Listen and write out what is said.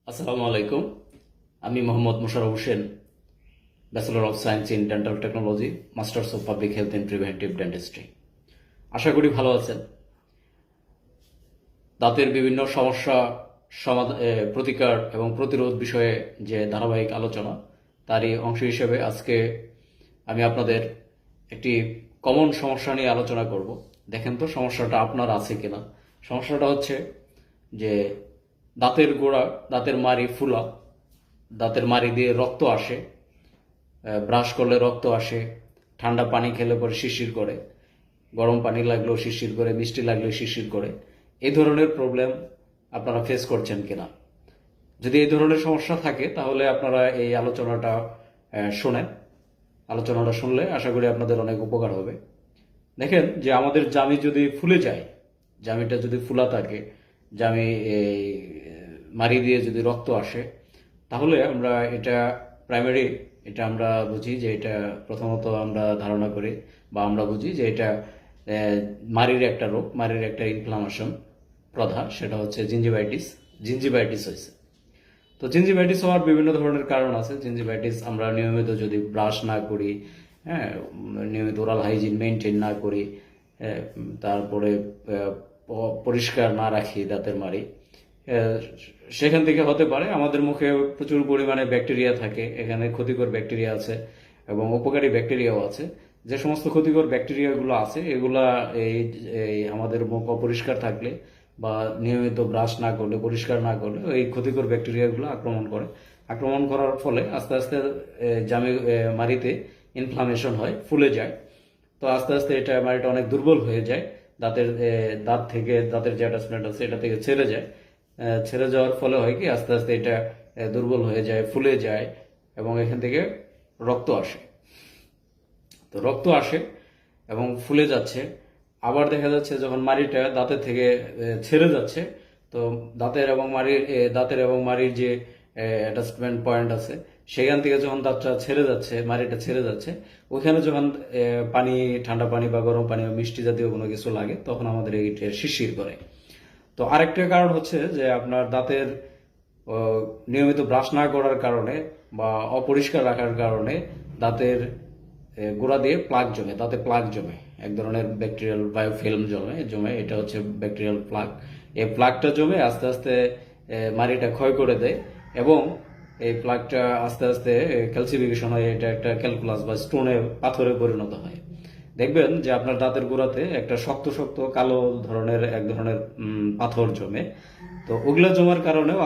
আসসালামু আলাইকুম। আমি Mohammad Mosharraf Hossain, bachelor of science in dental technology, masters of public health in preventive dentistry. আশা করি ভালো আছেন। দাঁতের বিভিন্ন সমস্যা প্রতিকার এবং প্রতিরোধ বিষয়ে যে ধারাবাহিক আলোচনা, তারই অংশ হিসেবে আজকে আমি আপনাদের একটি কমন সমস্যা নিয়ে আলোচনা করব। দেখেন তো সমস্যাটা আপনার আছে কিনা। সমস্যাটা হচ্ছে যে দাঁতের গোড়া, দাঁতের মাড়ি ফুলা, দাঁতের মাড়ি দিয়ে রক্ত আসে, ব্রাশ করলে রক্ত আসে, ঠান্ডা পানি খেলে পরে শিরশির করে, গরম পানি লাগলেও শিরশির করে, মিষ্টি লাগলেও শিরশির করে। এই ধরনের প্রবলেম আপনারা ফেস করছেন কিনা। যদি এই ধরনের সমস্যা থাকে তাহলে আপনারা এই আলোচনাটা শোনেন। আলোচনাটা শুনলে আশা করি আপনাদের অনেক উপকার হবে। দেখেন যে আমাদের জামি যদি ফুলে যায়, জামিটা যদি ফুলা থাকে, জামি মারি দিয়ে যদি রক্ত আসে, তাহলে আমরা এটা প্রাইমারি, এটা আমরা বুঝি যে এটা প্রথমত আমরা ধারণা করি বা আমরা বুঝি যে এটা মারির একটা রোগ, মারির একটা ইনফ্লামেশন প্রধান, সেটা হচ্ছে জিঞ্জিভাইটিস হয়েছে। তো জিঞ্জিভাইটিস হওয়ার বিভিন্ন ধরনের কারণ আছে। জিঞ্জিভাইটিস আমরা নিয়মিত যদি ব্রাশ না করি, হ্যাঁ, নিয়মিত ওরাল হাইজিন মেনটেন না করি, তারপরে পরিষ্কার না রাখি দাঁতের মাড়ি, সেখান থেকে হতে পারে। আমাদের মুখে প্রচুর পরিমাণে ব্যাকটেরিয়া থাকে, এখানে ক্ষতিকর ব্যাকটেরিয়া আছে এবং উপকারী ব্যাকটেরিয়াও আছে। যে সমস্ত ক্ষতিকর ব্যাকটেরিয়াগুলো আছে এগুলা এই আমাদের মুখ অপরিষ্কার থাকলে বা নিয়মিত ব্রাশ না করলে, পরিষ্কার না করলে এই ক্ষতিকর ব্যাকটেরিয়াগুলো আক্রমণ করার ফলে আস্তে আস্তে মাড়িতে ইনফ্লামেশন হয়, ফুলে যায়। তো আস্তে আস্তে এটা মাড়িটা অনেক দুর্বল হয়ে যায়, দাঁত থেকে দাঁতের যে অ্যাটাচমেন্ট আছে এটা থেকে ছেড়ে যায়। ছেড়ে যাওয়ার ফলে হয় কি, আস্তে আস্তে এটা দুর্বল হয়ে যায়, ফুলে যায় এবং এখান থেকে রক্ত আসে। তো রক্ত আসে এবং ফুলে যাচ্ছে। আবার দেখা যাচ্ছে যখন মাড়িটা দাঁতের থেকে ছেড়ে যাচ্ছে, তো দাঁতের এবং মাড়ির যে অ্যাটাচমেন্ট পয়েন্ট আছে, সেখান থেকে যখন দাঁতটা ছেড়ে যাচ্ছে, মাড়িটা ছেড়ে যাচ্ছে, ওইখানে যখন পানি, ঠান্ডা পানি বা গরম পানি বা মিষ্টি জাতীয় কোনো কিছু লাগে, তখন আমাদের এইটা শিরশির করে। তো আরেকটা কারণ হচ্ছে যে আপনার দাঁতের নিয়মিত ব্রাশ না করার কারণে বা অপরিষ্কার রাখার কারণে দাঁতের গোড়া দিয়ে দাঁতে প্লাগ জমে, এক ধরনের ব্যাকটেরিয়াল বায়োফিল্ম জমে। এটা হচ্ছে ব্যাকটেরিয়াল প্লাগ। এই প্লাগটা জমে আস্তে আস্তে মাড়িটা ক্ষয় করে দেয় এবং এই প্লাগটা আস্তে আস্তে ক্যালসিফিকেশন হয়, এটা একটা ক্যালকুলাস বা পাথরে পরিণত হয়। দেখবেন যে আপনার দাঁতের গোড়াতে একটা শক্ত শক্ত কালো ধরনের এক ধরনের পাথর জমে। তো ওগুলা জমার কারণেও